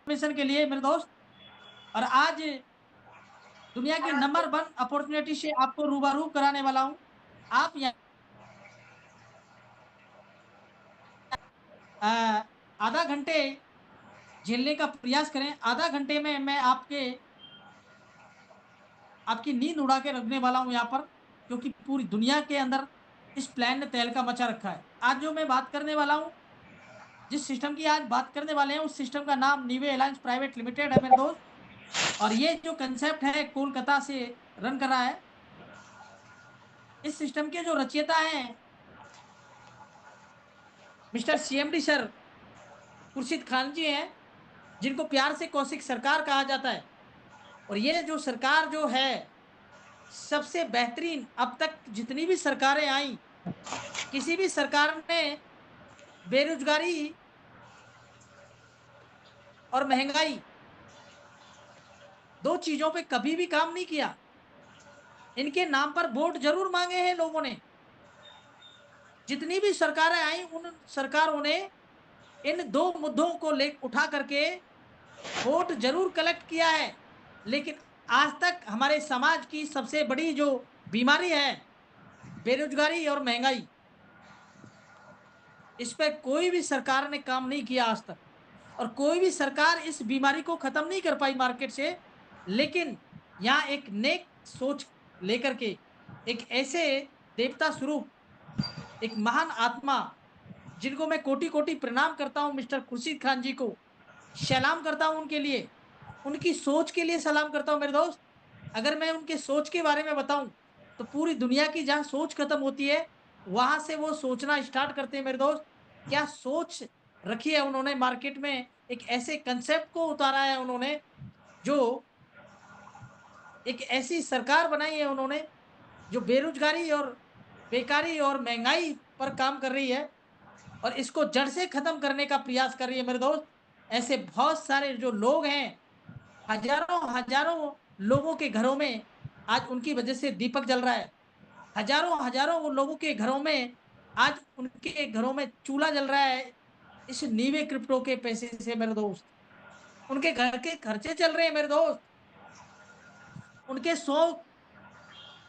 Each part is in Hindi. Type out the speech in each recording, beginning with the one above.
मिशन के लिए मेरे दोस्त। और आज दुनिया की नंबर 1 अपॉर्चुनिटी से आपको रूबरू कराने वाला हूँ। आप यहाँ आधा घंटे झेलने का प्रयास करें। आधा घंटे में मैं आपकी नींद उड़ा के रखने वाला हूँ यहाँ पर, क्योंकि पूरी दुनिया के अंदर इस प्लान ने तहलका मचा रखा है। आज जो मैं बात करने वाला हूँ, जिस सिस्टम की आज बात करने वाले हैं, उस सिस्टम का नाम नीवे एलायंस प्राइवेट लिमिटेड है मेरे दोस्त। और ये जो कंसेप्ट है कोलकाता से रन कर रहा है। इस सिस्टम के जो रचयिता हैं mister CMD sir Khurshid Khan ji हैं, जिनको प्यार से कौशिक सरकार कहा जाता है। और ये जो सरकार जो है सबसे बेहतरीन, अब तक जितनी भी सरकारें आई, किसी भी सरकार ने बेरोजगारी और महंगाई, दो चीजों पे कभी भी काम नहीं किया। इनके नाम पर वोट जरूर मांगे हैं लोगों ने। जितनी भी सरकारें आई, उन सरकारों ने इन दो मुद्दों को ले उठा करके वोट जरूर कलेक्ट किया है। लेकिन आज तक हमारे समाज की सबसे बड़ी जो बीमारी है, बेरोजगारी और महंगाई, इस पर कोई भी सरकार ने काम नहीं किया आज तक। और कोई भी सरकार इस बीमारी को खत्म नहीं कर पाई मार्केट से। लेकिन यहाँ एक नेक सोच लेकर के, एक ऐसे देवता स्वरूप, एक महान आत्मा, जिनको मैं कोटि कोटि प्रणाम करता हूं, मिस्टर खुर्शीद खान जी को सलाम करता हूं, उनके लिए, उनकी सोच के लिए सलाम करता हूं मेरे दोस्त। अगर मैं उनके सोच के बारे में बताऊं, तो पूरी दुनिया की जहां सोच खत्म होती है, वहां से वो सोचना स्टार्ट करते हैं मेरे दोस्त। क्या सोच रखी है उन्होंने मार्केट में, एक ऐसे कंसेप्ट को उतारा है उन्होंने, जो एक ऐसी सरकार बनाई है उन्होंने जो बेरोजगारी और बेकारी और महंगाई पर काम कर रही है, और इसको जड़ से खत्म करने का प्रयास कर रही है मेरे दोस्त। ऐसे बहुत सारे जो लोग हैं, हजारों हजारों लोगों के घरों में आज उनकी वजह से दीपक जल रहा है। हजारों हजारों वो लोगों के घरों में आज उनके घरों में चूल्हा जल रहा है, इस नीवे क्रिप्टो के पैसे से मेरे दोस्त। उनके घर के खर्चे चल रहे हैं मेरे दोस्त। उनके शौक,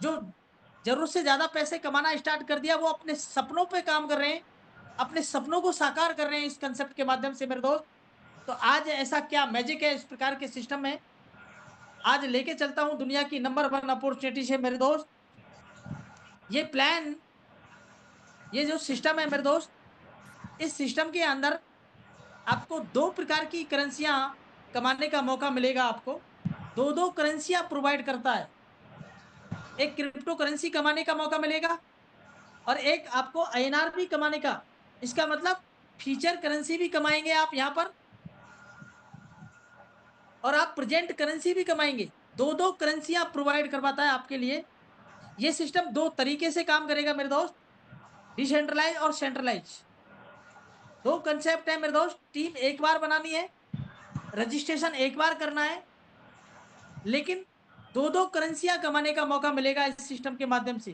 जो जरूरत से ज्यादा पैसे कमाना स्टार्ट कर दिया, वो अपने सपनों पे काम कर रहे हैं, अपने सपनों को साकार कर रहे हैं इस कंसेप्ट के माध्यम से मेरे दोस्त। तो आज ऐसा क्या मैजिक है इस प्रकार के सिस्टम में, आज लेके चलता हूं दुनिया की नंबर 1 अपॉर्चुनिटी से मेरे दोस्त। ये प्लान, ये जो सिस्टम है मेरे दोस्त, इस सिस्टम के अंदर आपको दो प्रकार की करेंसियां कमाने का मौका मिलेगा। आपको दो दो करेंसियां प्रोवाइड करता है। एक क्रिप्टो करेंसी कमाने का मौका मिलेगा, और एक आपको आईएनआर भी कमाने का। इसका मतलब फ्यूचर करेंसी भी कमाएंगे आप यहाँ पर, और आप प्रेजेंट करेंसी भी कमाएंगे। दो दो करेंसियां प्रोवाइड करवाता है आपके लिए। ये सिस्टम दो तरीके से काम करेगा मेरे दोस्त, डिसेंट्रलाइज और सेंट्रलाइज। दो कंसेप्ट है मेरे दोस्त। टीम एक बार बनानी है, रजिस्ट्रेशन एक बार करना है, लेकिन दो दो करेंसियां कमाने का मौका मिलेगा इस सिस्टम के माध्यम से।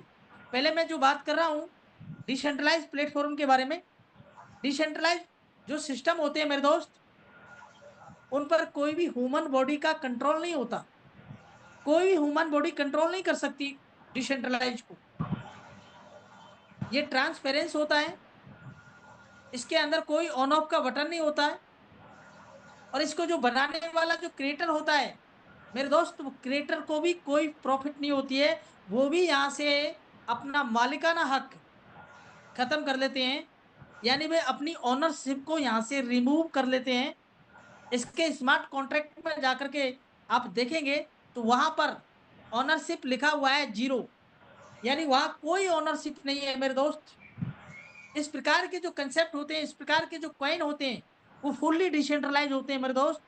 पहले मैं जो बात कर रहा हूं डिसेंट्रलाइज प्लेटफॉर्म के बारे में। डिसेंट्रलाइज जो सिस्टम होते हैं मेरे दोस्त, उन पर कोई भी ह्यूमन बॉडी का कंट्रोल नहीं होता। कोई भी ह्यूमन बॉडी कंट्रोल नहीं कर सकती डिसेंट्रलाइज को। ये ट्रांसपेरेंस होता है, इसके अंदर कोई ऑन ऑफ का बटन नहीं होता है। और इसको जो बनाने वाला जो क्रिएटर होता है मेरे दोस्त, वो क्रिएटर को भी कोई प्रॉफिट नहीं होती है। वो भी यहाँ से अपना मालिकाना हक खत्म कर लेते हैं, यानी वे अपनी ओनरशिप को यहाँ से रिमूव कर लेते हैं। इसके स्मार्ट कॉन्ट्रैक्ट में जाकर के आप देखेंगे, तो वहां पर ओनरशिप लिखा हुआ है 0, यानी वहां कोई ओनरशिप नहीं है मेरे दोस्त। इस प्रकार के जो कंसेप्ट होते हैं, इस प्रकार के जो कॉइन होते हैं, वो फुल्ली डिसेंट्रलाइज होते हैं मेरे दोस्त।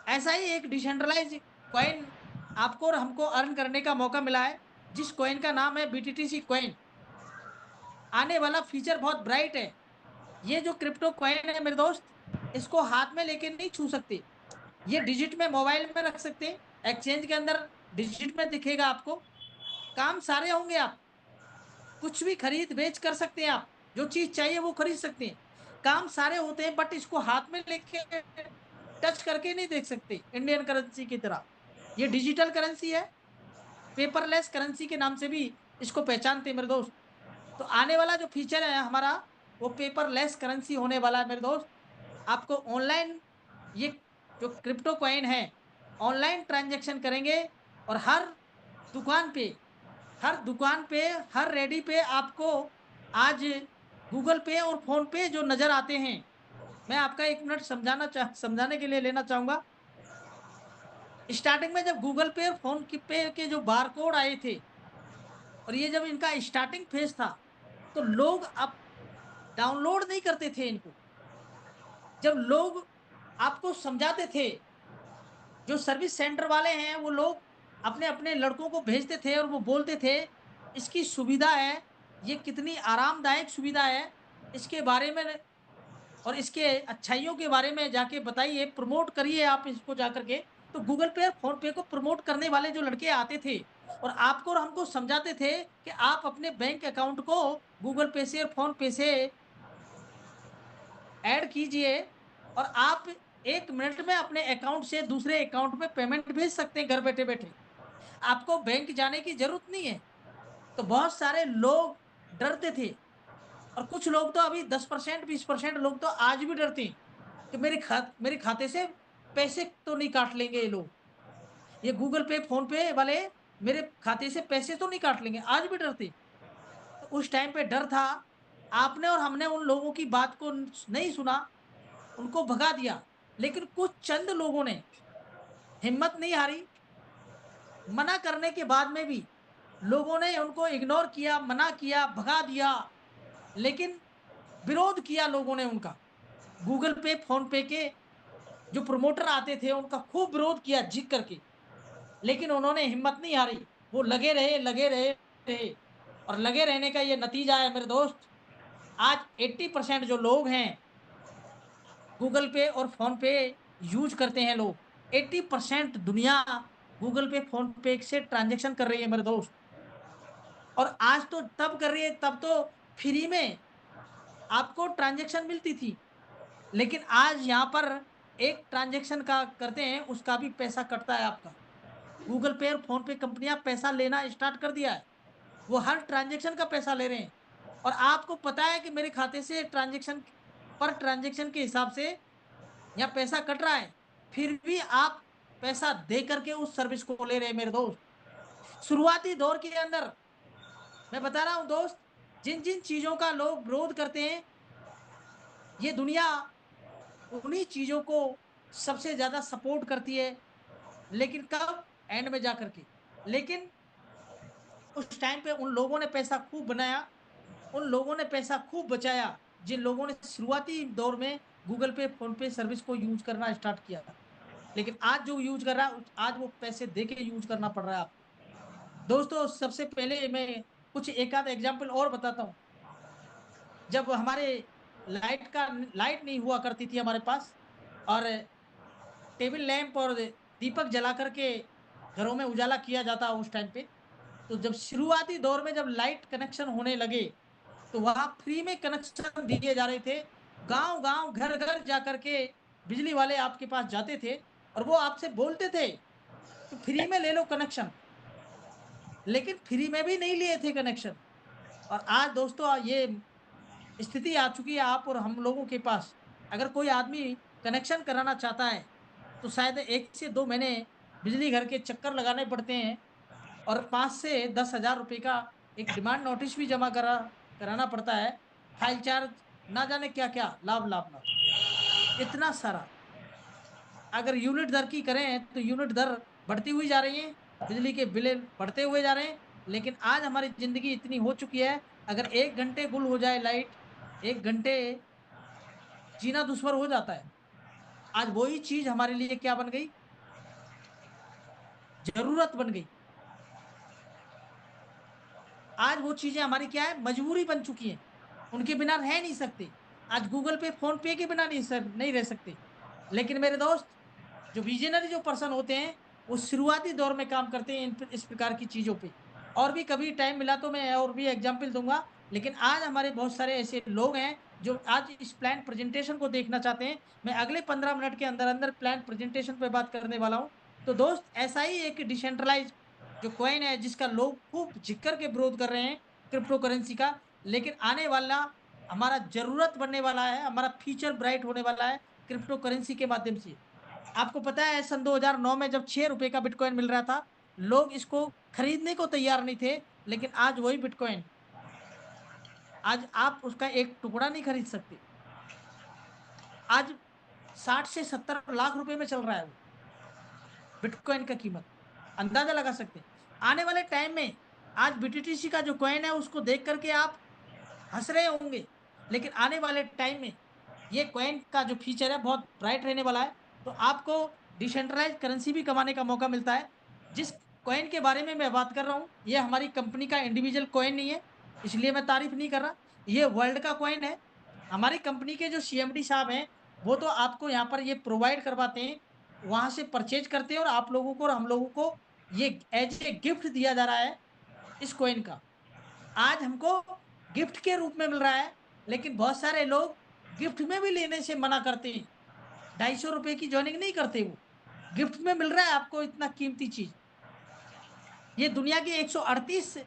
ऐसा ही एक डिसेंट्रलाइज कॉइन आपको और हमको अर्न करने का मौका मिला है, जिस कॉइन का नाम है बीटीटीसी कॉइन। आने वाला फ्यूचर बहुत ब्राइट है। ये जो क्रिप्टो कॉइन है मेरे दोस्त, इसको हाथ में लेके नहीं छू सकते। ये डिजिट में मोबाइल में रख सकते हैं, एक्सचेंज के अंदर डिजिट में दिखेगा आपको। काम सारे होंगे, आप कुछ भी खरीद बेच कर सकते हैं, आप जो चीज चाहिए वो खरीद सकते हैं। काम सारे होते हैं, बट इसको हाथ में लेके टच करके नहीं देख सकते इंडियन करेंसी की तरह। ये डिजिटल करेंसी है, पेपरलेस करेंसी के नाम से भी इसको पहचानते हैं मेरे दोस्त। तो आने वाला जो फीचर है हमारा, वो पेपरलेस करेंसी होने वाला है मेरे दोस्त। आपको ऑनलाइन ये जो क्रिप्टो कॉइन है, ऑनलाइन ट्रांजैक्शन करेंगे और दुकान पे दुकान पे, हर रेडी पे आपको आज गूगल पे और फोन पे जो नजर आते हैं। मैं आपका 1 मिनट समझाने के लिए लेना चाहूंगा। स्टार्टिंग में जब गूगल पे और फोन पे के जो बारकोड आए थे, और ये जब इनका स्टार्टिंग फेज था, तो लोग अब डाउनलोड नहीं करते थे इनको। जब लोग आपको समझाते थे, जो सर्विस सेंटर वाले हैं वो लोग अपने अपने लड़कों को भेजते थे और वो बोलते थे इसकी सुविधा है, ये कितनी आरामदायक सुविधा है, इसके बारे में और इसके अच्छाइयों के बारे में जाके बताइए, प्रमोट करिए आप इसको जाकर के। तो गूगल पे और फोन पे को प्रमोट करने वाले जो लड़के आते थे और आपको और हमको समझाते थे कि आप अपने बैंक अकाउंट को गूगल पे से और फोन पे से ऐड कीजिए और आप 1 मिनट में अपने अकाउंट से दूसरे अकाउंट में पेमेंट भेज सकते हैं घर बैठे बैठे। आपको बैंक जाने की जरूरत नहीं है। तो बहुत सारे लोग डरते थे, और कुछ लोग तो अभी 10% 20% लोग तो आज भी डरते हैं कि मेरे खाते से पैसे तो नहीं काट लेंगे ये लोग, ये गूगल पे फोन पे वाले मेरे खाते से पैसे तो नहीं काट लेंगे, आज भी डरते। तो उस टाइम पे डर था, आपने और हमने उन लोगों की बात को नहीं सुना, उनको भगा दिया। लेकिन कुछ चंद लोगों ने हिम्मत नहीं हारी, मना करने के बाद में भी लोगों ने उनको इग्नोर किया, मना किया, भगा दिया, लेकिन विरोध किया लोगों ने उनका। गूगल पे फोन पे के जो प्रमोटर आते थे उनका खूब विरोध किया जीत करके, लेकिन उन्होंने हिम्मत नहीं हारी। वो लगे रहे और लगे रहने का ये नतीजा है मेरे दोस्त। आज 80% जो लोग हैं गूगल पे और फोन पे यूज करते हैं लोग। 80% दुनिया गूगल पे फोन पे से ट्रांजेक्शन कर रही है मेरे दोस्त। और आज तो तब कर रही है, तब तो फ्री में आपको ट्रांजेक्शन मिलती थी, लेकिन आज यहाँ पर एक ट्रांजेक्शन का करते हैं उसका भी पैसा कटता है आपका। गूगल पे और फोन पे कंपनियां पैसा लेना स्टार्ट कर दिया है, वो हर ट्रांजेक्शन का पैसा ले रहे हैं। और आपको पता है कि मेरे खाते से ट्रांजेक्शन पर ट्रांजेक्शन के हिसाब से यहाँ पैसा कट रहा है, फिर भी आप पैसा दे करके उस सर्विस को ले रहे हैं मेरे दोस्त। शुरुआती दौर के अंदर मैं बता रहा हूं दोस्त, जिन जिन चीजों का लोग विरोध करते हैं, ये दुनिया उन्हीं चीजों को सबसे ज्यादा सपोर्ट करती है। लेकिन कब? एंड में जा करके। लेकिन उस टाइम पे उन लोगों ने पैसा खूब बनाया, उन लोगों ने पैसा खूब बचाया जिन लोगों ने शुरुआती दौर में गूगल पे फोन पे सर्विस को यूज करना स्टार्ट किया। लेकिन आज जो यूज कर रहा है, आज वो पैसे दे के यूज करना पड़ रहा है आपको। दोस्तों, सबसे पहले मैं कुछ एक आध एग्जाम्पल और बताता हूँ। जब हमारे लाइट नहीं हुआ करती थी हमारे पास, और टेबल लैंप और दीपक जला करके घरों में उजाला किया जाता उस टाइम पे। तो जब शुरुआती दौर में जब लाइट कनेक्शन होने लगे, तो वहां फ्री में कनेक्शन दिए जा रहे थे। गांव गांव घर घर जा करके बिजली वाले आपके पास जाते थे और वो आपसे बोलते थे तो फ्री में ले लो कनेक्शन, लेकिन फ्री में भी नहीं लिए थे कनेक्शन। और आज दोस्तों ये स्थिति आ चुकी है आप और हम लोगों के पास। अगर कोई आदमी कनेक्शन कराना चाहता है तो शायद 1 से 2 महीने बिजली घर के चक्कर लगाने पड़ते हैं, और 5 से 10 हजार रुपए का एक डिमांड नोटिस भी जमा कराना पड़ता है। फाइल चार्ज, ना जाने क्या क्या लाभ लाभ लाभ, इतना सारा। अगर यूनिट दर की करें तो यूनिट दर बढ़ती हुई जा रही है, बिजली के बिल बढ़ते हुए जा रहे हैं। लेकिन आज हमारी जिंदगी इतनी हो चुकी है, अगर 1 घंटे गुल हो जाए लाइट, 1 घंटे जीना दुश्वार हो जाता है। आज वही चीज हमारे लिए क्या बन गई? जरूरत बन गई। आज वो चीजें हमारी क्या है, मजबूरी बन चुकी हैं। उनके बिना रह नहीं सकते। आज गूगल पे फोन पे के बिना नहीं रह सकते। लेकिन मेरे दोस्त, जो विजनरी जो पर्सन होते हैं, वो शुरुआती दौर में काम करते हैं इस प्रकार की चीजों पे। और भी कभी टाइम मिला तो मैं और भी एग्जाम्पल दूंगा, लेकिन आज हमारे बहुत सारे ऐसे लोग हैं जो आज इस प्लान प्रेजेंटेशन को देखना चाहते हैं, मैं अगले 15 मिनट के अंदर अंदर प्लान प्रेजेंटेशन पे बात करने वाला हूँ। तो दोस्त, ऐसा ही एक डिसेंट्रलाइज जो कॉइन है, जिसका लोग खूब जिक्र के विरोध कर रहे हैं क्रिप्टो करेंसी का, लेकिन आने वाला हमारा जरूरत बनने वाला है, हमारा फ्यूचर ब्राइट होने वाला है क्रिप्टो करेंसी के माध्यम से। आपको पता है सन 2009 में जब 6 रुपए का बिटकॉइन मिल रहा था, लोग इसको खरीदने को तैयार नहीं थे, लेकिन आज वही बिटकॉइन, आज आप उसका एक टुकड़ा नहीं खरीद सकते। आज 60 से 70 लाख रुपए में चल रहा है वो बिटकॉइन का कीमत, अंदाजा लगा सकते हैं। आने वाले टाइम में आज बीटीटीसी का जो कॉइन है उसको देख करके आप हंस रहे होंगे, लेकिन आने वाले टाइम में ये कॉइन का जो फीचर है बहुत ब्राइट रहने वाला है। तो आपको डिसेंट्रलाइज करेंसी भी कमाने का मौका मिलता है। जिस कॉइन के बारे में मैं बात कर रहा हूँ, ये हमारी कंपनी का इंडिविजुअल कॉइन नहीं है, इसलिए मैं तारीफ नहीं कर रहा, ये वर्ल्ड का कॉइन है। हमारी कंपनी के जो सीएमडी साहब हैं, वो तो आपको यहाँ पर ये प्रोवाइड करवाते हैं, वहां से परचेज करते हैं, और आप लोगों को और हम लोगों को ये एज ए गिफ्ट दिया जा रहा है इस कॉइन का। आज हमको गिफ्ट के रूप में मिल रहा है, लेकिन बहुत सारे लोग गिफ्ट में भी लेने से मना करते हैं। 250 रुपए की ज्वाइनिंग नहीं करते, वो गिफ्ट में मिल रहा है आपको इतना कीमती चीज। ये दुनिया के 138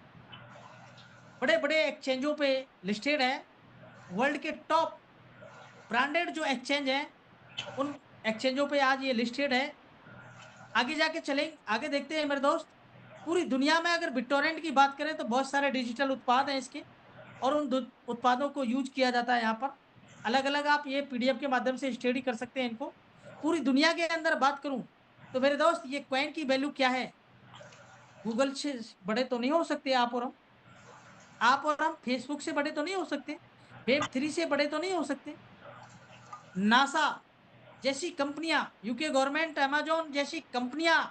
बड़े बड़े एक्सचेंजों पे लिस्टेड है। वर्ल्ड के टॉप ब्रांडेड जो एक्सचेंज है, उन एक्सचेंजों पे आज ये लिस्टेड है। आगे जाके चलें, आगे देखते हैं मेरे दोस्त। पूरी दुनिया में अगर बिटटोरेंट की बात करें तो बहुत सारे डिजिटल उत्पाद हैं इसके, और उन उत्पादों को यूज किया जाता है यहाँ पर। अलग अलग आप ये पीडीएफ के माध्यम से स्टडी कर सकते हैं इनको। पूरी दुनिया के अंदर बात करूं तो मेरे दोस्त, ये कॉइन की वैल्यू क्या है? गूगल से बड़े तो नहीं हो सकते आप और हम, आप और हम फेसबुक से बड़े तो नहीं हो सकते, वेब 3 से बड़े तो नहीं हो सकते, नासा जैसी कंपनियां, यूके गवर्नमेंट, अमेजोन जैसी कंपनियां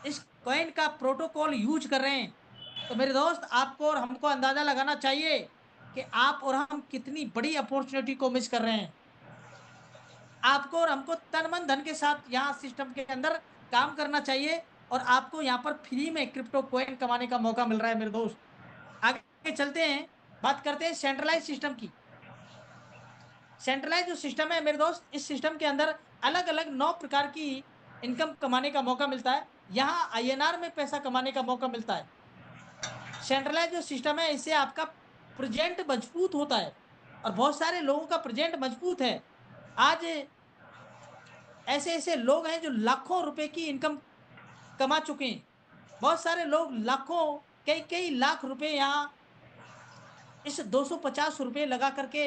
इस कॉइन का प्रोटोकॉल यूज कर रहे हैं। तो मेरे दोस्त, आपको और हमको अंदाजा लगाना चाहिए कि आप और हम कितनी बड़ी अपॉर्चुनिटी को मिस कर रहे हैं। आपको और हमको तन मन धन के साथ यहाँ सिस्टम के अंदर काम करना चाहिए, और आपको यहाँ पर फ्री में क्रिप्टो कॉइन कमाने का मौका मिल रहा है मेरे दोस्त। आगे चलते हैं, बात करते हैं सेंट्रलाइज सिस्टम की। सेंट्रलाइज जो सिस्टम है मेरे दोस्त, इस सिस्टम के अंदर अलग अलग 9 प्रकार की इनकम कमाने का मौका मिलता है। यहाँ आईएनआर में पैसा कमाने का मौका मिलता है। सेंट्रलाइज जो सिस्टम है, इससे आपका प्रेजेंट मजबूत होता है, और बहुत सारे लोगों का प्रेजेंट मजबूत है। आज ऐसे ऐसे लोग हैं जो लाखों रुपए की इनकम कमा चुके हैं। बहुत सारे लोग लाखों, कई कई लाख रुपए यहाँ इस 250 रुपए लगा करके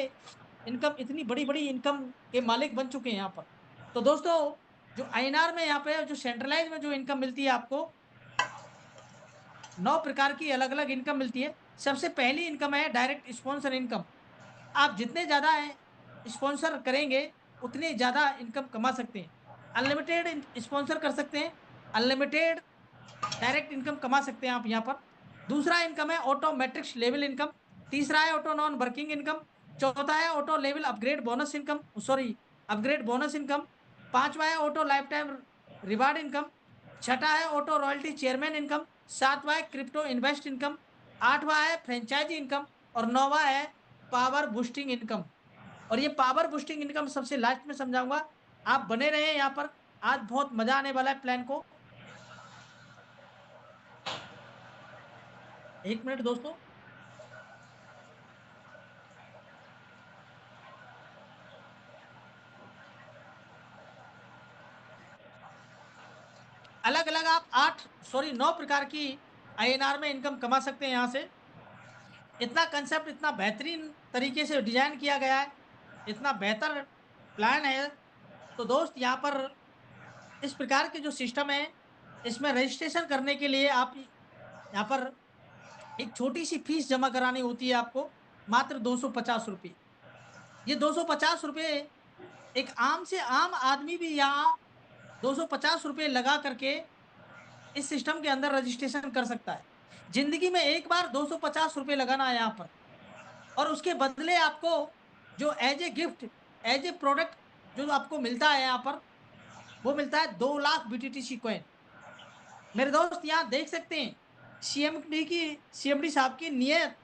इनकम, इतनी बड़ी बड़ी इनकम के मालिक बन चुके हैं यहाँ पर। तो दोस्तों, जो आईएनआर में यहाँ पे जो सेंट्रलाइज में जो इनकम मिलती है आपको, 9 प्रकार की अलग अलग इनकम मिलती है। सबसे पहली इनकम है डायरेक्ट स्पॉन्सर इनकम। आप जितने ज्यादा स्पॉन्सर करेंगे, उतने ज्यादा इनकम कमा सकते हैं। अनलिमिटेड स्पॉन्सर कर सकते हैं, अनलिमिटेड डायरेक्ट इनकम कमा सकते हैं आप यहाँ पर। दूसरा इनकम है ऑटो मैट्रिक्स लेवल इनकम। तीसरा है ऑटो नॉन वर्किंग इनकम। चौथा है auto level upgrade bonus income, sorry, upgrade bonus income. पांचवा है auto life time reward income. छठा है ऑटो रॉयल्टी चेयरमैन इनकम। सातवां है क्रिप्टो इन्वेस्ट इनकम। आठवां है फ्रेंचाइजी इनकम। और नौवां है पावर बूस्टिंग इनकम। और ये पावर बूस्टिंग इनकम सबसे लास्ट में समझाऊंगा। आप बने रहे यहाँ पर, आज बहुत मजा आने वाला है प्लान को। एक मिनट दोस्तों। अलग अलग आप 9 प्रकार की आईएनआर में इनकम कमा सकते हैं यहाँ से। इतना कंसेप्ट इतना बेहतरीन तरीके से डिजाइन किया गया है, इतना बेहतर प्लान है। तो दोस्त, यहाँ पर इस प्रकार के जो सिस्टम है, इसमें रजिस्ट्रेशन करने के लिए आप यहाँ पर एक छोटी सी फीस जमा करानी होती है आपको, मात्र 250 रुपये। ये 250 रुपये एक आम से आम आदमी भी यहाँ 250 रुपये लगा करके इस सिस्टम के अंदर रजिस्ट्रेशन कर सकता है। जिंदगी में एक बार 250 रुपये लगाना है यहाँ पर, और उसके बदले आपको जो as a gift, as a product जो आपको मिलता है यहाँ पर, वो मिलता है 2 लाख बीटीटीसी कॉइन। मेरे दोस्त, यहाँ देख सकते हैं सीएमडी साहब की नीयत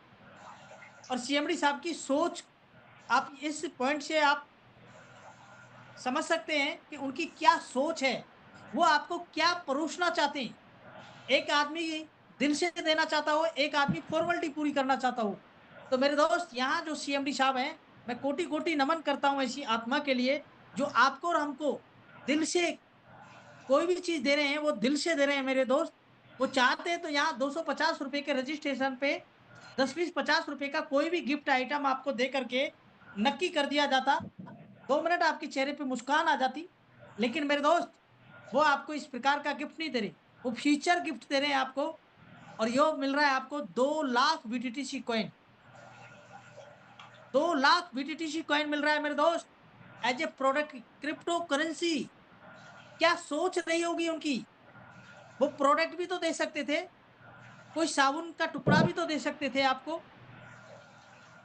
और सीएमडी साहब की सोच आप इस पॉइंट से आप समझ सकते हैं कि उनकी क्या सोच है, वो आपको क्या परोसना चाहते हैं। एक आदमी दिल से देना चाहता हो, एक आदमी फॉर्मेलिटी पूरी करना चाहता हो। तो मेरे दोस्त, यहाँ जो सीएमडी साहब हैं, मैं कोटि कोटि नमन करता हूँ ऐसी आत्मा के लिए जो आपको और हमको दिल से कोई भी चीज दे रहे हैं, वो दिल से दे रहे हैं मेरे दोस्त। वो चाहते हैं तो यहाँ 250 रुपए के रजिस्ट्रेशन पे 10-20-50 रुपए का कोई भी गिफ्ट आइटम आपको दे करके नक्की कर दिया जाता, 2 मिनट आपके चेहरे पे मुस्कान आ जाती। लेकिन मेरे दोस्त, वो आपको इस प्रकार का गिफ्ट नहीं दे रहे, वो फ्यूचर गिफ्ट दे रहे हैं आपको। और यो मिल रहा है आपको 2 lakh BTTC coin, 2 lakh BTTC coin मिल रहा है मेरे दोस्त, as a product, crypto currency. क्या सोच रही होगी उनकी। वो प्रोडक्ट भी तो दे सकते थे, कोई साबुन का टुकड़ा भी तो दे सकते थे आपको,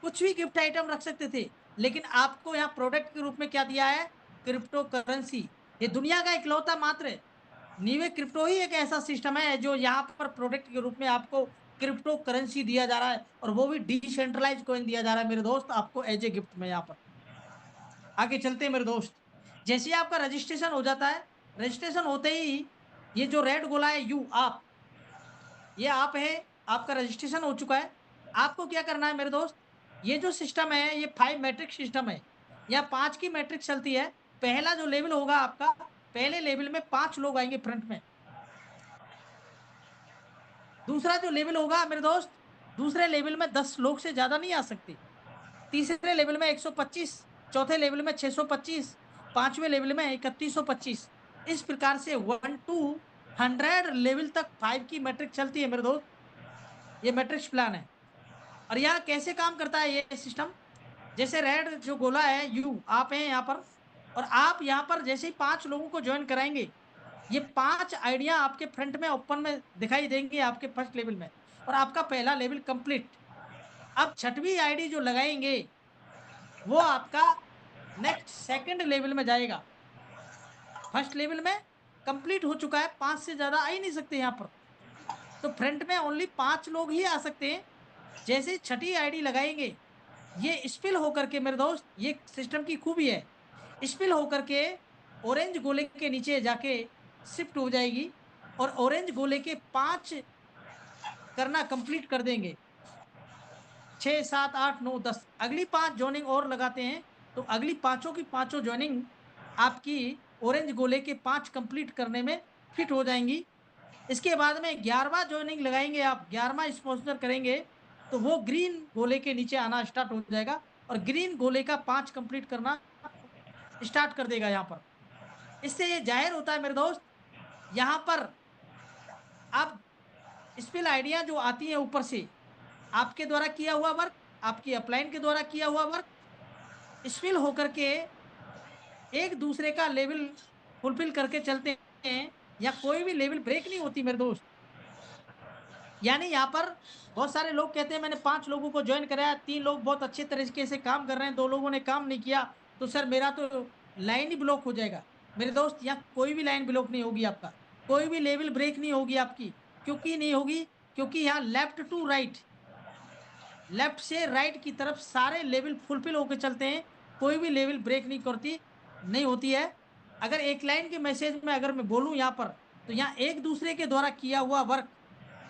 कुछ भी गिफ्ट आइटम रख सकते थे। लेकिन आपको यहाँ प्रोडक्ट के रूप में क्या दिया है, क्रिप्टो करेंसी। ये दुनिया का इकलौता मात्र नीवे क्रिप्टो ही एक ऐसा सिस्टम है जो यहाँ पर प्रोडक्ट के रूप में आपको क्रिप्टो करेंसी दिया जा रहा है, और वो भी डिसेंट्रलाइज कॉइन दिया जा रहा है मेरे दोस्त आपको एज ए गिफ्ट में। यहाँ पर आगे चलते हैं मेरे दोस्त। जैसे ही आपका रजिस्ट्रेशन हो जाता है, रजिस्ट्रेशन होते ही ये जो रेड गोला है यू आप, ये आप है, आपका रजिस्ट्रेशन हो चुका है। आपको क्या करना है मेरे दोस्त, ये जो सिस्टम है ये 5 मैट्रिक सिस्टम है, या 5 की मैट्रिक चलती है। पहला जो लेवल होगा आपका, पहले लेवल में 5 लोग आएंगे फ्रंट में। दूसरा जो लेवल होगा मेरे दोस्त, दूसरे लेवल में 10 लोग से ज्यादा नहीं आ सकते। तीसरे लेवल में 125, चौथे लेवल में 625, पांचवें लेवल में 3125। इस प्रकार से 1 to 100 लेवल तक 5 की मैट्रिक चलती है मेरे दोस्त। ये मैट्रिक्स प्लान है। और यहाँ कैसे काम करता है ये सिस्टम, जैसे रेड जो गोला है यू आप हैं यहाँ पर, और आप यहाँ पर जैसे ही 5 लोगों को ज्वाइन कराएंगे, ये 5 आइडिया आपके फ्रंट में ओपन में दिखाई देंगे आपके फर्स्ट लेवल में, और आपका पहला लेवल कंप्लीट। अब छठवीं आईडी जो लगाएंगे वो आपका नेक्स्ट सेकंड लेवल में जाएगा। फर्स्ट लेवल में कंप्लीट हो चुका है, 5 से ज्यादा आ ही नहीं सकते यहाँ पर, तो फ्रंट में ओनली 5 लोग ही आ सकते हैं। जैसे ही छठी आईडी लगाएंगे, ये स्पिल होकर के मेरे दोस्त, ये सिस्टम की खूबी है, स्पिल होकर के ऑरेंज गोले के नीचे जाके शिफ्ट हो जाएगी, और ऑरेंज गोले के 5 करना कंप्लीट कर देंगे। 6, 7, 8, 9, 10 अगली 5 ज्वाइनिंग और लगाते हैं, तो अगली पांचों की पांचों ज्वाइनिंग आपकी ऑरेंज गोले के 5 कंप्लीट करने में फिट हो जाएंगी। इसके बाद में 11वां ज्वाइनिंग लगाएंगे, आप 11वां स्पॉन्सर करेंगे, तो वो ग्रीन गोले के नीचे आना स्टार्ट हो जाएगा, और ग्रीन गोले का 5 कंप्लीट करना स्टार्ट कर देगा यहाँ पर। इससे ये जाहिर होता है मेरे दोस्त, यहाँ पर आप स्पेल आइडिया जो आती है ऊपर से, आपके द्वारा किया हुआ वर्क, आपकी अपलाइन के द्वारा किया हुआ वर्क स्पिल होकर के एक दूसरे का लेवल फुलफिल करके चलते हैं, या कोई भी लेवल ब्रेक नहीं होती मेरे दोस्त। यानी यहाँ पर बहुत सारे लोग कहते हैं मैंने 5 लोगों को ज्वाइन कराया, 3 लोग बहुत अच्छे तरीके से काम कर रहे हैं, 2 लोगों ने काम नहीं किया, तो सर मेरा तो लाइन ही ब्लॉक हो जाएगा। मेरे दोस्त, यहाँ कोई भी लाइन ब्लॉक नहीं होगी आपका, कोई भी लेवल ब्रेक नहीं होगी आपकी। क्योंकि नहीं होगी, क्योंकि यहाँ लेफ्ट टू राइट, लेफ्ट से राइट की तरफ सारे लेवल फुलफिल होकर चलते हैं, कोई भी लेवल ब्रेक नहीं करती, नहीं होती है। अगर एक लाइन के मैसेज में अगर मैं बोलूं यहाँ पर, तो यहाँ एक दूसरे के द्वारा किया हुआ वर्क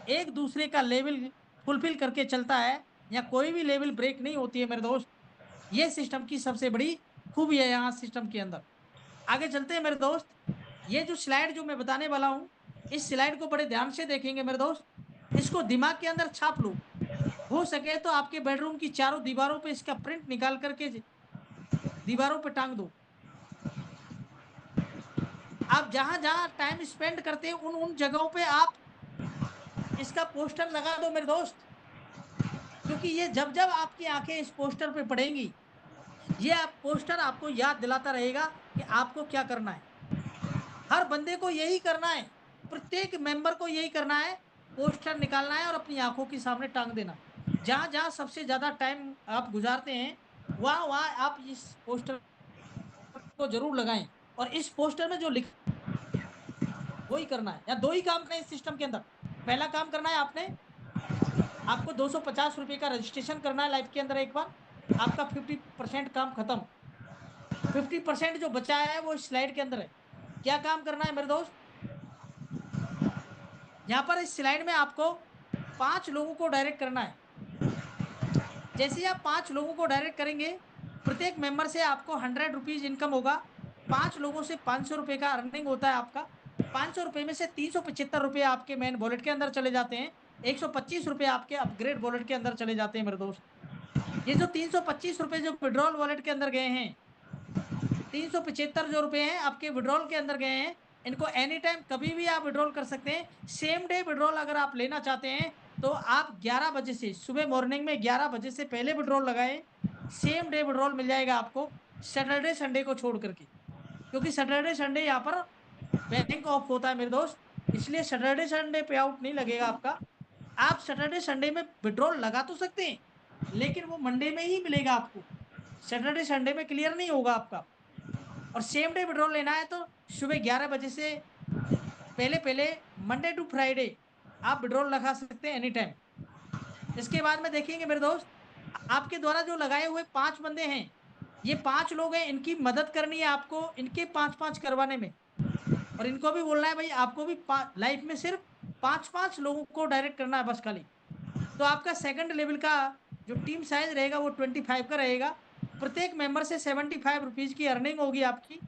एक दूसरे का लेवल फुलफिल करके चलता है, या कोई भी लेवल ब्रेक नहीं होती है मेरे दोस्त। ये सिस्टम की सबसे बड़ी खूबी है यहाँ सिस्टम के अंदर। आगे चलते हैं मेरे दोस्त। ये जो स्लाइड जो मैं बताने वाला हूँ, इस स्लाइड को बड़े ध्यान से देखेंगे मेरे दोस्त, इसको दिमाग के अंदर छाप लो। हो सके तो आपके बेडरूम की चारों दीवारों पे इसका प्रिंट निकाल करके दीवारों पे टांग दो। आप जहां जहां टाइम स्पेंड करते हैं उन उन जगहों पे आप इसका पोस्टर लगा दो मेरे दोस्त, क्योंकि ये जब जब आपकी आंखें इस पोस्टर पे पड़ेंगी, ये आप पोस्टर आपको याद दिलाता रहेगा कि आपको क्या करना है। हर बंदे को यही करना है, प्रत्येक मेंबर को यही करना है, पोस्टर निकालना है और अपनी आंखों के सामने टांग देना। जहां जहां सबसे ज्यादा टाइम आप गुजारते हैं, वहां वहां आप इस पोस्टर को जरूर लगाएं, और इस पोस्टर में जो लिख वही करना है। या 2 ही काम करना है इस सिस्टम के अंदर। पहला काम करना है आपको 250 रुपए का रजिस्ट्रेशन करना है लाइफ के अंदर एक बार। आपका 50% काम खत्म। 50% जो बचा है वो स्लाइड के अंदर है। क्या काम करना है मेरे दोस्त, यहाँ पर इस स्लाइड में आपको 5 लोगों को डायरेक्ट करना है। जैसे ही आप 5 लोगों को डायरेक्ट करेंगे, प्रत्येक मेंबर से आपको 100 रुपीज इनकम होगा। 5 लोगों से 500 रुपए का अर्निंग होता है आपका। 500 रुपए में से 375 रुपए आपके मेन वॉलेट के अंदर चले जाते हैं। 125 रुपए आपके अपग्रेड वॉलेट के अंदर चले जाते हैं मेरे दोस्त। ये जो 325 रुपए जो विड्रॉल वॉलेट के अंदर गए हैं, 375 जो रुपए हैं आपके विड्रॉल के अंदर गए हैं, इनको एनी टाइम कभी भी आप विड्रॉल कर सकते हैं। सेम डे विड्रॉल अगर आप लेना चाहते हैं तो आप 11 बजे से, सुबह मॉर्निंग में 11 बजे से पहले विड्रॉल लगाएं, सेम डे विड्रॉल मिल जाएगा आपको, सैटरडे संडे को छोड़ करके। क्योंकि सैटरडे संडे यहाँ पर बैंक ऑफ होता है मेरे दोस्त, इसलिए सैटरडे संडे पे आउट नहीं लगेगा आपका। आप सैटरडे संडे में विड्रॉल लगा तो सकते हैं, लेकिन वो मंडे में ही मिलेगा आपको, सैटरडे संडे में क्लियर नहीं होगा आपका। और सेम डे विड्रॉल लेना है तो सुबह 11 बजे से पहले पहले मंडे टू फ्राइडे आप विड्रॉल लगा सकते हैं एनी टाइम। इसके बाद में देखेंगे मेरे दोस्त, आपके द्वारा जो लगाए हुए 5 बंदे हैं, ये 5 लोग हैं, इनकी मदद करनी है आपको इनके 5-5 करवाने में। और इनको भी बोलना है भाई आपको भी लाइफ में सिर्फ 5-5 लोगों को डायरेक्ट करना है बस खाली। तो आपका सेकंड लेवल का जो टीम साइज रहेगा वो 25 का रहेगा। प्रत्येक मेंबर से 75 रुपीज की अर्निंग होगी आपकी।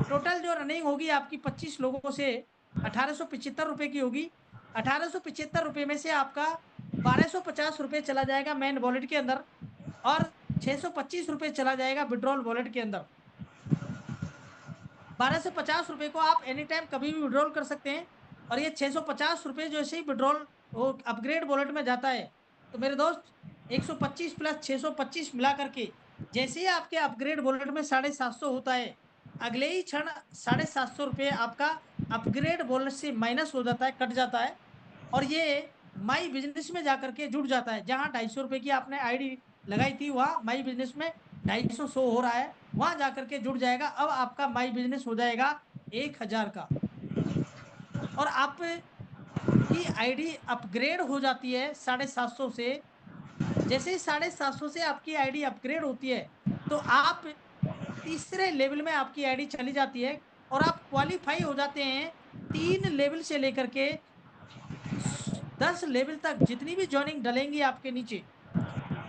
टोटल जो रनिंग होगी आपकी 25 लोगों से 1875 रुपए की होगी। 1875 रुपए में से आपका 1250 रुपए चला जाएगा मेन वॉलेट के अंदर, और 625 रुपए चला जाएगा विड्रॉल वॉलेट के अंदर। 1250 रुपए को आप एनी टाइम कभी भी विड्रॉल कर सकते हैं। और ये 650 रुपए जैसे ही विड्रॉल वो अपग्रेड वॉलेट में जाता है, तो मेरे दोस्त 125 प्लस 625 मिला करके जैसे ही आपके अपग्रेड वॉलेट में 750 होता है, अगले ही क्षण 750 रुपये आपका अपग्रेड वॉलेट से माइनस हो जाता है, कट जाता है। और ये माई बिजनेस में जाकर के जुड़ जाता है। जहां 250 रुपए की आपने आईडी लगाई थी, वहां माई बिजनेस में 250 शो हो रहा है, वहां जाकर के जुड़ जाएगा। अब आपका माई बिजनेस हो जाएगा 1000 का। और आप की आईडी अपग्रेड हो जाती है 750 से। जैसे ही 750 से आपकी आईडी अपग्रेड होती है, तो आप तीसरे लेवल में आपकी आईडी चली जाती है, और आप क्वालिफाई हो जाते हैं 3 लेवल से लेकर के 10 लेवल तक। जितनी भी ज्वाइनिंग डलेंगी आपके नीचे,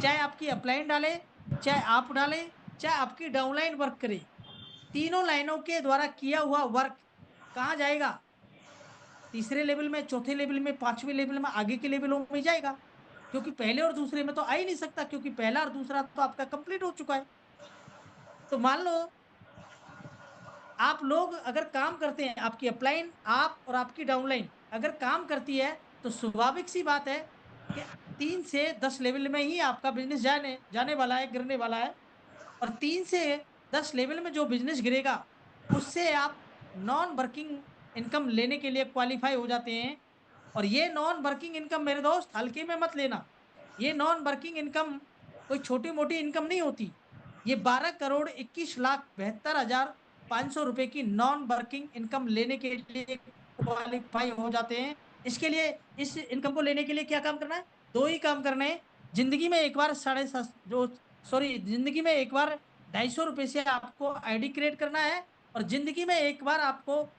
चाहे आपकी अपलाइन डाले, चाहे आप डाले, चाहे आपकी डाउनलाइन वर्क करे, तीनों लाइनों के द्वारा किया हुआ वर्क कहाँ जाएगा, तीसरे लेवल में, चौथे लेवल में, 5वें लेवल में, आगे के लेवलों में जाएगा। क्योंकि पहले और दूसरे में तो आ ही नहीं सकता, क्योंकि पहला और दूसरा तो आपका कंप्लीट हो चुका है। तो मान लो आप लोग अगर काम करते हैं, आपकी अपलाइन, आप और आपकी डाउनलाइन अगर काम करती है, तो स्वाभाविक सी बात है कि 3 से 10 लेवल में ही आपका बिजनेस जाने जाने वाला है, गिरने वाला है। और 3 से 10 लेवल में जो बिजनेस गिरेगा, उससे आप नॉन वर्किंग इनकम लेने के लिए क्वालिफाई हो जाते हैं। और ये नॉन वर्किंग इनकम मेरे दोस्त हल्के में मत लेना। ये नॉन वर्किंग इनकम कोई छोटी मोटी इनकम नहीं होती। ये 12,21,72,500 रुपए की नॉन वर्किंग इनकम लेने के लिए क्वालिफाई हो जाते हैं। इसके लिए, इस इनकम को लेने के लिए क्या काम करना है, 2 ही काम करने हैं। जिंदगी में एक बार जिंदगी में एक बार 250 रुपए से आपको आईडी क्रिएट करना है, और जिंदगी में एक बार आपको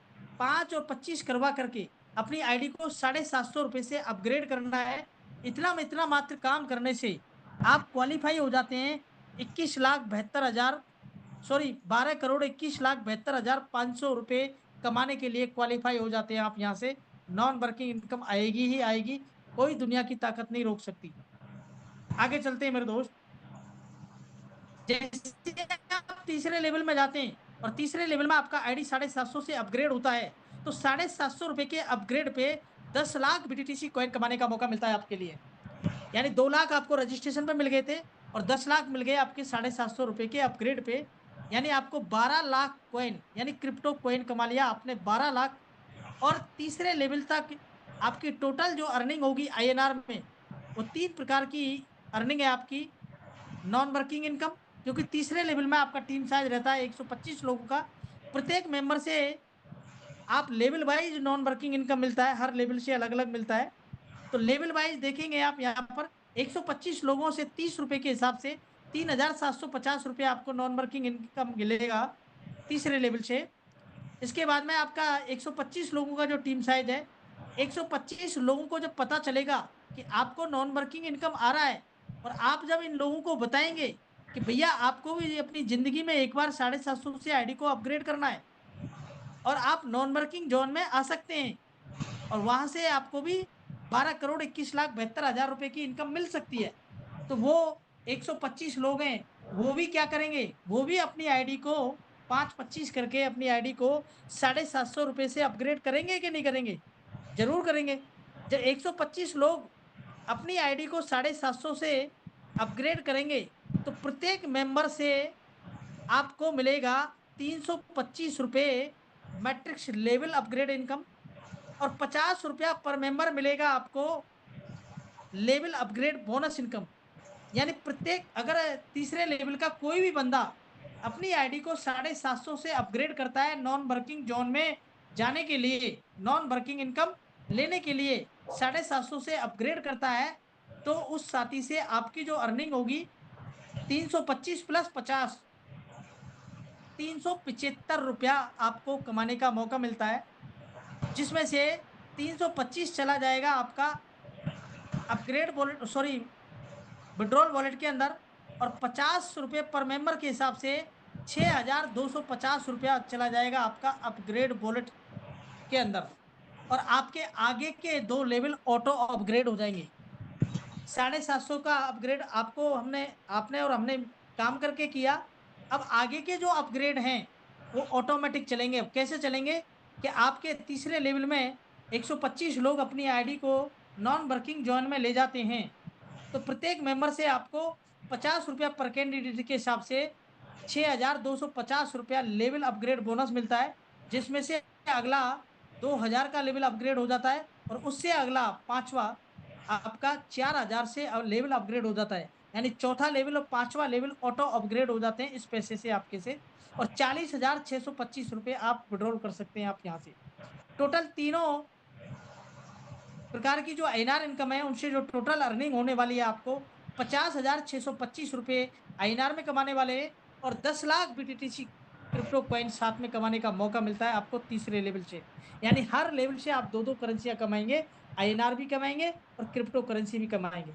5 और 25 करवा करके अपनी आईडी को 750 रुपए से अपग्रेड करना है। इतना मात्र काम करने से आप क्वालिफाई हो जाते हैं 21,72,000, सॉरी 12,21,72,500 रुपए कमाने के लिए क्वालिफाई हो जाते हैं आप। यहाँ से नॉन वर्किंग इनकम आएगी ही आएगी, कोई दुनिया की ताकत नहीं रोक सकती। आगे चलते हैं मेरे दोस्त। जैसे आप तीसरे लेवल में जाते हैं, और तीसरे लेवल में आपका आईडी 750 से अपग्रेड होता है, तो 750 रुपए के अपग्रेड पे 10 लाख बीटीटीसी कॉइन कमाने का मौका मिलता है आपके लिए। यानी 2 लाख आपको रजिस्ट्रेशन पे मिल गए थे, और 10 लाख मिल गए आपके 750 रुपए के अपग्रेड पे। यानी आपको 12 लाख कॉइन, यानी क्रिप्टो कॉइन कमा लिया आपने 12 लाख। और तीसरे लेवल तक आपकी टोटल जो अर्निंग होगी आईएनआर में, वो 3 प्रकार की अर्निंग है आपकी। नॉन वर्किंग इनकम, क्योंकि तीसरे लेवल में आपका टीम साइज रहता है 125 लोगों का। प्रत्येक मेंबर से आप level wise non working income मिलता है, हर लेवल से अलग अलग मिलता है। तो लेवल वाइज देखेंगे आप यहाँ पर 125 लोगों से 30 रुपए के हिसाब से 3,750 रुपये आपको नॉन वर्किंग इनकम मिलेगा तीसरे लेवल से। इसके बाद में आपका 125 लोगों का जो टीम साइज है, 125 लोगों को जब पता चलेगा कि आपको नॉन वर्किंग इनकम आ रहा है, और आप जब इन लोगों को बताएंगे कि भैया आपको भी अपनी जिंदगी में एक बार 750 से आईडी को अपग्रेड करना है और आप नॉन वर्किंग जोन में आ सकते हैं, और वहां से आपको भी 12,21,72,000 रुपए की इनकम मिल सकती है, तो वो 125 लोग हैं, वो भी क्या करेंगे, वो भी अपनी आईडी को 5-25 करके अपनी आईडी को 750 रुपए से अपग्रेड करेंगे कि नहीं करेंगे? जरूर करेंगे। जब 125 लोग अपनी आईडी को 750 से अपग्रेड करेंगे, तो प्रत्येक मेंबर से आपको मिलेगा 325 रुपए मैट्रिक्स लेवल अपग्रेड इनकम, और 50 रुपया पर मेंबर मिलेगा आपको लेवल अपग्रेड बोनस इनकम। यानी प्रत्येक, अगर तीसरे लेवल का कोई भी बंदा अपनी आईडी को 750 से अपग्रेड करता है नॉन वर्किंग जोन में जाने के लिए, नॉन वर्किंग इनकम लेने के लिए 750 से अपग्रेड करता है, तो उस साथी से आपकी जो अर्निंग होगी 325 प्लस 50, 375 रुपया आपको कमाने का मौका मिलता है, जिसमें से 325 चला जाएगा आपका upgrade wallet, sorry, withdrawal wallet के अंदर, और 50 रुपये पर मेंबर के हिसाब से 6,250 रुपया चला जाएगा आपका अपग्रेड वॉलेट के अंदर, और आपके आगे के 2 लेवल ऑटो अपग्रेड हो जाएंगे। 750 का अपग्रेड आपको हमने आपने और हमने काम करके किया। अब आगे के जो अपग्रेड हैं वो ऑटोमेटिक चलेंगे। अब कैसे चलेंगे कि आपके तीसरे लेवल में 125 लोग अपनी आईडी को नॉन वर्किंग जोन में ले जाते हैं, तो प्रत्येक मेंबर से आपको 50 रुपया पर कैंडिडेट के हिसाब से 6,250 रुपया लेवल अपग्रेड बोनस मिलता है, जिसमें से अगला 2,000 का लेवल अपग्रेड हो जाता है, और उससे अगला पांचवा आपका 4,000 से लेवल अपग्रेड हो जाता है। यानी चौथा लेवल और पांचवा लेवल ऑटो अपग्रेड हो जाते हैं इस पैसे से आपके से, और 40,625 रुपये आप विड्रॉल कर सकते हैं आप यहाँ से। टोटल तीनों प्रकार की जो आईएनआर इनकम है उनसे जो टोटल अर्निंग होने वाली है आपको 50,625 रुपये आईएनआर में कमाने वाले हैं, और 10 लाख बीटीटीसी क्रिप्टो कॉइन साथ में कमाने का मौका मिलता है आपको तीसरे लेवल से। यानी हर लेवल से आप 2-2 करेंसियां कमाएंगे, आईएनआर भी कमाएंगे और क्रिप्टो करेंसी भी कमाएंगे।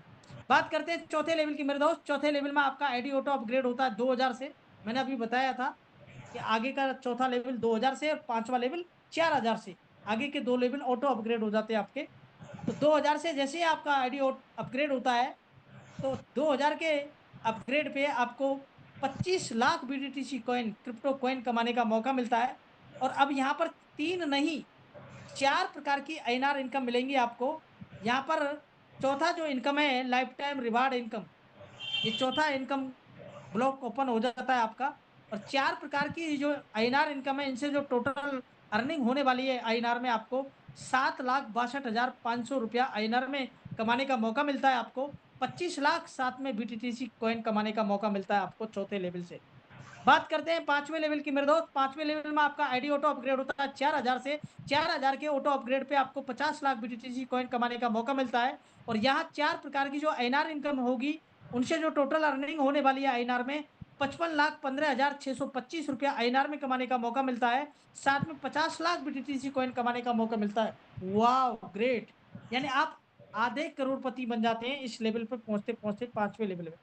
बात करते हैं चौथे लेवल की मेरे दोस्त। चौथे लेवल में आपका आईडी ऑटो अपग्रेड होता है 2,000 से। मैंने अभी बताया था कि आगे का चौथा लेवल 2,000 से और पांचवा लेवल 4,000 से, आगे के 2 लेवल ऑटो अपग्रेड हो जाते हैं आपके। तो 2,000 से जैसे ही आपका आईडी अपग्रेड होता है, तो 2,000 के अपग्रेड पे आपको 25 lakh BTTC coin crypto coin कमाने का मौका मिलता है। और अब यहाँ पर 3 नहीं 4 प्रकार की आईएनआर इनकम मिलेंगी आपको। यहाँ पर चौथा जो इनकम है लाइफ टाइम रिवार्ड इनकम, ये चौथा इनकम ब्लॉक ओपन हो जाता है आपका। और 4 प्रकार की जो आईएनआर इनकम है, इनसे जो टोटल अर्निंग होने वाली है आईएनआर में, आपको 7,62,500 रुपया आईएनआर में कमाने का मौका मिलता है आपको। 25 लाख साथ में बीटीटीसी कॉइन कमाने का मौका मिलता है आपको चौथे लेवल से। बात करते हैं पांचवें लेवल की मेरे दोस्त। पांचवें लेवल में आपका आईडी ऑटो अपग्रेड होता है 4,000 से। 4,000 के ऑटो अपग्रेड पे आपको 50 लाख बीटीटीसी कॉइन कमाने का मौका मिलता है। और यहाँ 4 प्रकार की जो आईएनआर इनकम होगी, उनसे जो टोटल अर्निंग होने वाली है आईएनआर में, 55,15,625 रुपया आईएनआर में कमाने का मौका मिलता है। साथ में 50 लाख बीटीटीसी कॉइन कमाने का मौका मिलता है। वाह ग्रेट। यानी आप आधे करोड़पति बन जाते हैं इस लेवल पे पहुंचते पहुंचते पांचवें लेवल में।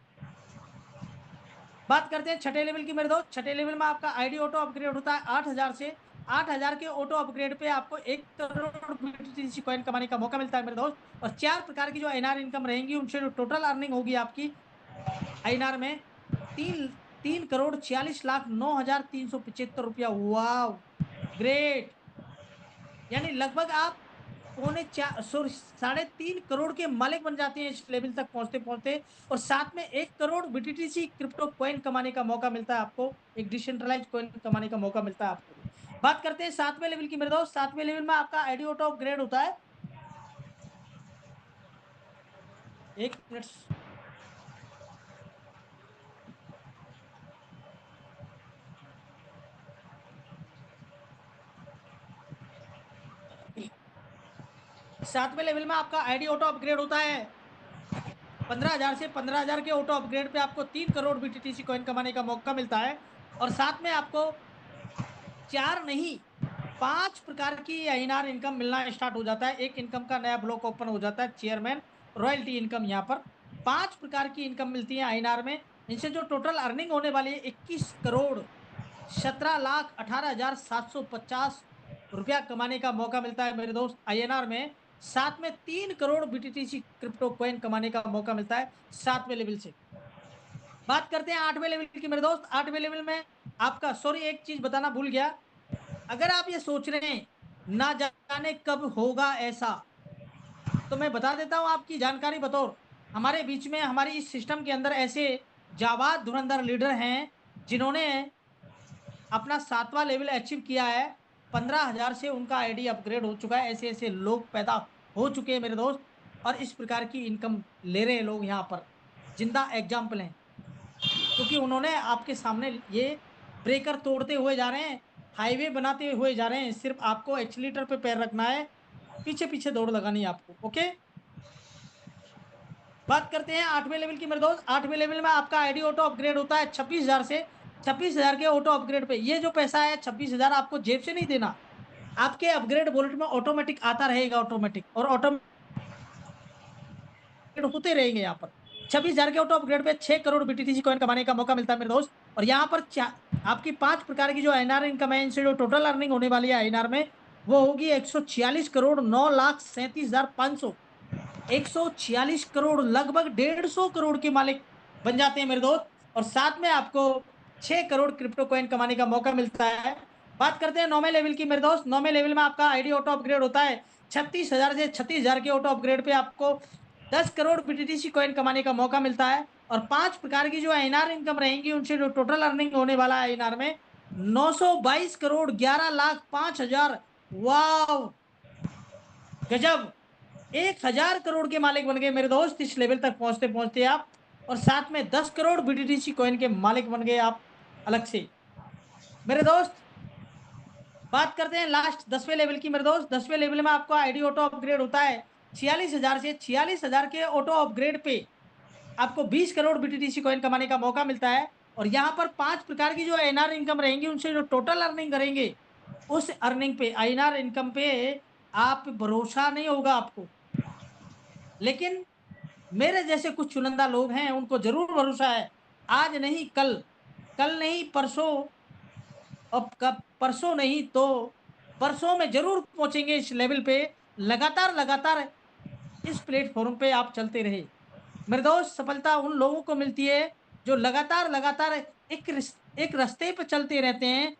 बात करते हैं छठे लेवल की मेरे दोस्त। छठे लेवल में आपका आईडी ऑटो अपग्रेड होता है 8,000 से। 8,000 के ऑटो अपग्रेड पे आपको 1 करोड़ बीटीसी कॉइन कमाने का मौका मिलता है मेरे दोस्त। और 4 प्रकार की जो आईएनआर इनकम रहेंगी, उनसे जो टोटल अर्निंग होगी आपकी आईएनआर में, 3,43,09,375 रुपया। वाह ग्रेट। यानी लगभग आप 3.5 करोड़ के मालिक बन जाते हैं इस लेवल तक पहुंचते पहुंचते। और साथ में 1 करोड़ बीटीटीसी क्रिप्टो कॉइन कमाने का मौका मिलता है आपको, एक डिसेंट्रलाइज कॉइन कमाने का मौका मिलता है आपको। बात करते हैं सातवें लेवल की मेरे दोस्त। सातवें लेवल में आपका आईडी ऑटो अपग्रेड होता है, 1 मिनट। सातवें लेवल में आपका आईडी ऑटो अपग्रेड होता है 15,000 से 15,000 के ऑटो अपग्रेड पे आपको 3 करोड़ BTTC कॉइन कमाने का मौका मिलता है। और साथ में आपको 4 नहीं 5 प्रकार की आईएनआर इनकम मिलना स्टार्ट हो जाता है। एक इनकम का नया ब्लॉक ओपन हो जाता है, चेयरमैन रॉयल्टी इनकम। यहाँ पर 5 प्रकार की इनकम मिलती है आईएनआर में। इनसे जो टोटल अर्निंग होने वाली है 21 करोड़ 17,18,750 रुपया कमाने का मौका मिलता है मेरे दोस्त आईएनआर में। साथ में 3 करोड़ BTTC क्रिप्टो कॉइन कमाने का मौका मिलता है 7वें लेवल से। बात करते हैं 8वें लेवल की मेरे दोस्त। 8वें लेवल में आपका, सॉरी एक चीज बताना भूल गया, अगर आप ये सोच रहे हैं ना जाने कब होगा ऐसा, तो मैं बता देता हूं आपकी जानकारी बतौर, हमारे बीच में हमारे इस सिस्टम के अंदर ऐसे जाबाज धुरंधर लीडर हैं जिन्होंने अपना 7वां लेवल अचीव किया है। 15,000 से उनका आईडी अपग्रेड हो चुका है। ऐसे ऐसे लोग पैदा हो चुके हैं मेरे दोस्त, और इस प्रकार की इनकम ले रहे हैं लोग यहाँ पर, जिंदा एग्जाम्पल हैं। क्योंकि उन्होंने आपके सामने ये ब्रेकर तोड़ते हुए जा रहे हैं, हाईवे बनाते हुए जा रहे हैं। सिर्फ आपको एक्सीलेटर पे पैर रखना है, पीछे पीछे दौड़ लगानी है आपको। ओके, बात करते हैं 8वें लेवल की मेरे दोस्त। 8वें लेवल में आपका आईडी ऑटो अपग्रेड होता है 26,000 से। 26,000 के ऑटो अपग्रेड पे ये जो पैसा है 26,000 आपको जेब से नहीं देना, आपके अपग्रेड वॉलेट में ऑटोमेटिक आता रहेगा, ऑटोमेटिक और ऑटोमेटिक होते रहेंगे। यहाँ पर 26,000 के ऑटो अपग्रेड पे 6 करोड़ BTTC कॉइन कमाने का मौका मिलता है मेरे दोस्त। और यहाँ पर आपकी 5 प्रकार की जो आईएनआर इनकम है, इनसे जो टोटल अर्निंग होने वाली है आईएनआर में, वो होगी 146 करोड़ 9,37,500। 146 करोड़, लगभग 150 करोड़ के मालिक बन जाते हैं मेरे दोस्त। और साथ में आपको 6 करोड़ क्रिप्टो कॉइन कमाने का मौका मिलता है। बात करते हैं 9वें लेवल की मेरे दोस्त। 9वें लेवल में आपका आईडी ऑटो अपग्रेड होता है 36,000 से। 36,000 के ऑटो अपग्रेड पे आपको 10 करोड़ BTTC कॉइन कमाने का मौका मिलता है। और 5 प्रकार की जो आईएनआर इनकम रहेंगी, उनसे जो टोटल अर्निंग होने वाला है आईएनआर में 922 करोड़ 11,05,000। वाह, गजब, 1,000 करोड़ के मालिक बन गए मेरे दोस्त इस लेवल तक पहुंचते पहुंचते आप। और साथ में 10 करोड़ BTTC कॉइन के मालिक बन गए आप अलग से मेरे दोस्त। बात करते हैं लास्ट 10वें लेवल की मेरे दोस्त। 10वें लेवल में आपका आईडी ऑटो अपग्रेड होता है 46,000 से। 46,000 के ऑटो अपग्रेड पे आपको 20 करोड़ BTTC कॉइन कमाने का मौका मिलता है। और यहाँ पर 5 प्रकार की जो आईएनआर इनकम रहेंगी, उनसे जो टोटल अर्निंग करेंगे, उस अर्निंग पे, आईएनआर इनकम पे आप भरोसा नहीं होगा आपको, लेकिन मेरे जैसे कुछ चुनिंदा लोग हैं उनको जरूर भरोसा है। आज नहीं कल, कल नहीं परसों, अब कब परसों नहीं तो परसों में जरूर पहुंचेंगे इस लेवल पे। लगातार लगातार इस प्लेटफॉर्म पे आप चलते रहे मेरे दोस्त। सफलता उन लोगों को मिलती है जो लगातार लगातार एक रास्ते पे चलते रहते हैं।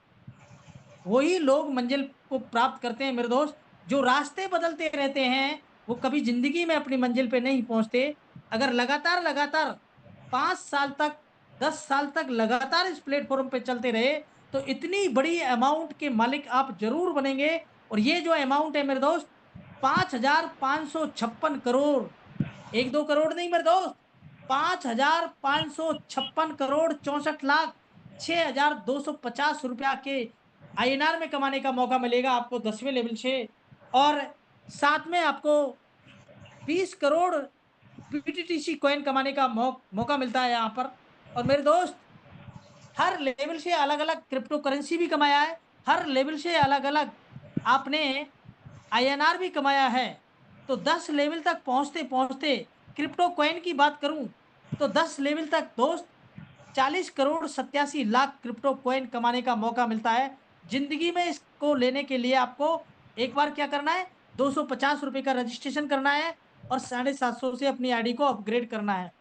वही लोग मंजिल को प्राप्त करते हैं मेरे दोस्त। जो रास्ते बदलते रहते हैं वो कभी जिंदगी में अपनी मंजिल पे नहीं पहुंचते। अगर लगातार लगातार 5 साल तक, 10 साल तक लगातार इस प्लेटफॉर्म पे चलते रहे, तो इतनी बड़ी अमाउंट के मालिक आप जरूर बनेंगे। और ये जो अमाउंट है मेरे दोस्त, 5,556 करोड़, 1-2 करोड़ नहीं मेरे दोस्त, 5,556 करोड़ 64,06,250 रुपया के आईएनआर में कमाने का मौका मिलेगा आपको 10वें लेवल से। और साथ में आपको 20 करोड़ BTTC कॉइन कमाने का मौका मिलता है यहाँ पर। और मेरे दोस्त, हर लेवल से अलग अलग क्रिप्टो करेंसी भी कमाया है, हर लेवल से अलग अलग आपने आईएनआर भी कमाया है। तो 10 लेवल तक पहुंचते पहुंचते, क्रिप्टो कॉइन की बात करूं तो 10 लेवल तक दोस्त 40 करोड़ 87 लाख क्रिप्टो कॉइन कमाने का मौका मिलता है। जिंदगी में इसको लेने के लिए आपको एक बार क्या करना है, 250 रुपए का रजिस्ट्रेशन करना है और 750 से अपनी आईडी को अपग्रेड करना है।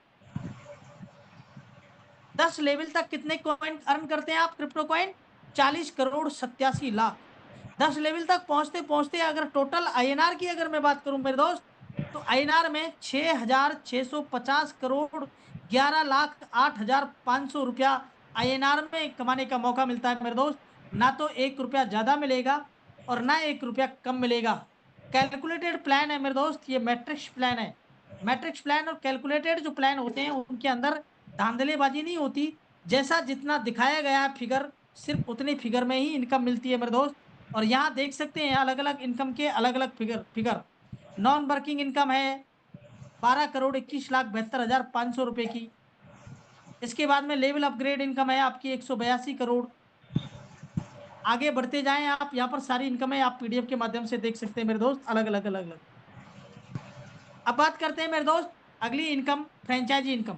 10 लेवल तक कितने कॉइन अर्न करते हैं आप crypto coin? 40 crore 87 lakh. 10 level तक पहुंचते पहुंचते अगर टोटल आईएनआर की अगर मैं बात करूं मेरे दोस्त, तो आईएनआर में 6,650 करोड़ 11,08,500 रुपया आईएनआर में कमाने का मौका मिलता है मेरे दोस्त। ना तो 1 रुपया ज्यादा मिलेगा और ना 1 रुपया कम मिलेगा। कैलकुलेटेड प्लान है मेरे दोस्त, ये मैट्रिक्स प्लान है। मैट्रिक्स प्लान और कैलकुलेटेड जो प्लान होते हैं उनके अंदर धांधलेबाजी नहीं होती। जैसा जितना दिखाया गया है फिगर, सिर्फ उतनी फिगर में ही इनकम मिलती है मेरे दोस्त। और यहाँ देख सकते हैं अलग अलग इनकम के अलग अलग figure figure. Non working income है, 12,21,72,500 रुपए की। इसके बाद में लेवल अपग्रेड इनकम है आपकी 182 करोड़। आगे बढ़ते जाएं आप, यहाँ पर सारी इनकम है, आप पीडीएफ के माध्यम से देख सकते हैं मेरे दोस्त, अलग अलग अलग अलग। अब बात करते हैं मेरे दोस्त अगली इनकम, फ्रेंचाइजी इनकम।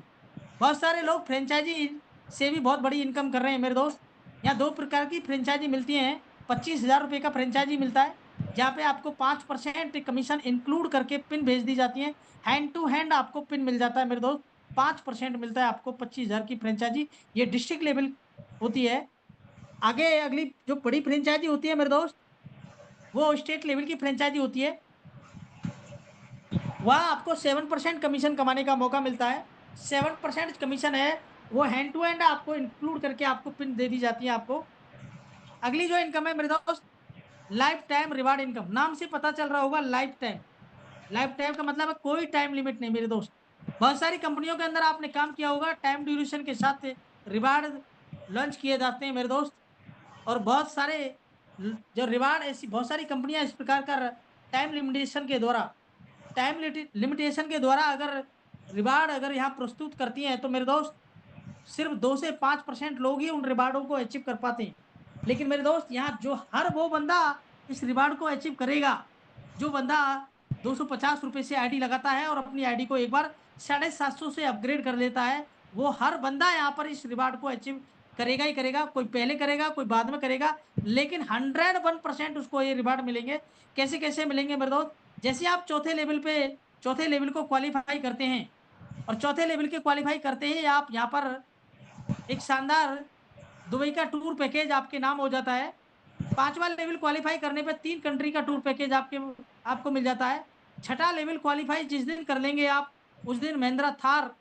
बहुत सारे लोग फ्रेंचाइजी से भी बहुत बड़ी इनकम कर रहे हैं मेरे दोस्त। यहाँ 2 प्रकार की फ्रेंचाइजी मिलती हैं। 25,000 रुपये का फ्रेंचाइजी मिलता है, जहाँ पे आपको 5% कमीशन इंक्लूड करके पिन भेज दी जाती है। हैंड टू हैंड आपको पिन मिल जाता है मेरे दोस्त। 5% मिलता है आपको 25,000 की फ्रेंचाइजी, ये डिस्ट्रिक्ट लेवल होती है। आगे अगली जो बड़ी फ्रेंचाइजी होती है मेरे दोस्त, वो स्टेट लेवल की फ्रेंचाइजी होती है। वहाँ आपको 7% कमीशन कमाने का मौका मिलता है। 7% कमीशन है, वो हैंड टू हैंड आपको इंक्लूड करके आपको पिन दे दी जाती है आपको। अगली जो इनकम है मेरे दोस्त, लाइफ टाइम रिवार्ड इनकम। नाम से पता चल रहा होगा लाइफ टाइम। लाइफ टाइम का मतलब है कोई टाइम लिमिट नहीं मेरे दोस्त। बहुत सारी कंपनियों के अंदर आपने काम किया होगा, टाइम ड्यूरेशन के साथ रिवार्ड लॉन्च किए जाते हैं मेरे दोस्त। और बहुत सारे जो रिवार्ड, ऐसी बहुत सारी कंपनियां इस प्रकार का टाइम लिमिटेशन के द्वारा अगर रिवार्ड अगर यहाँ प्रस्तुत करती हैं, तो मेरे दोस्त सिर्फ 2 से 5% लोग ही उन रिवार्डों को अचीव कर पाते हैं। लेकिन मेरे दोस्त यहाँ जो हर वो बंदा इस रिवार्ड को अचीव करेगा, जो बंदा 250 रुपये से आईडी लगाता है और अपनी आईडी को एक बार 750 से अपग्रेड कर लेता है, वो हर बंदा यहाँ पर इस रिवार्ड को अचीव करेगा ही करेगा। कोई पहले करेगा, कोई बाद में करेगा, लेकिन 101% उसको ये रिवार्ड मिलेंगे। कैसे कैसे मिलेंगे मेरे दोस्त? जैसे आप चौथे लेवल को क्वालिफाई करते हैं, और चौथे लेवल के क्वालिफाई करते ही आप यहाँ पर एक शानदार दुबई का टूर पैकेज आपके नाम हो जाता है। 5वां लेवल क्वालिफाई करने पे 3 कंट्री का टूर पैकेज आपको मिल जाता है। छठा लेवल क्वालिफाई जिस दिन कर लेंगे आप, उस दिन महिंद्रा थार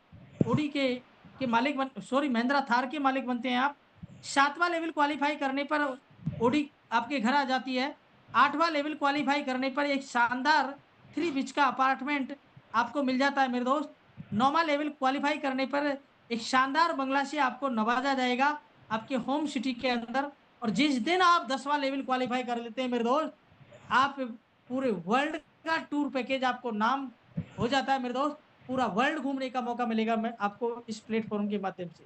ओडी के मालिक महिंद्रा थार के मालिक बनते हैं आप। 7वां लेवल क्वालिफाई करने पर ओडी आपके घर आ जाती है। 8वां लेवल क्वालिफाई करने पर एक शानदार 3 बीच का अपार्टमेंट आपको मिल जाता है मेरे दोस्त। 9वां लेवल क्वालिफाई करने पर एक शानदार बंगला से आपको नवाजा जाएगा आपके होम सिटी के अंदर। और जिस दिन आप 10वां लेवल क्वालिफाई कर लेते हैं मेरे दोस्त, आप पूरे वर्ल्ड का टूर पैकेज आपको नाम हो जाता है मेरे दोस्त। पूरा वर्ल्ड घूमने का मौका मिलेगा मैं आपको इस प्लेटफॉर्म के माध्यम से।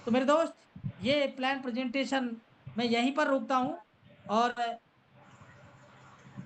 तो मेरे दोस्त, ये प्लान प्रेजेंटेशन मैं यहीं पर रोकता हूँ, और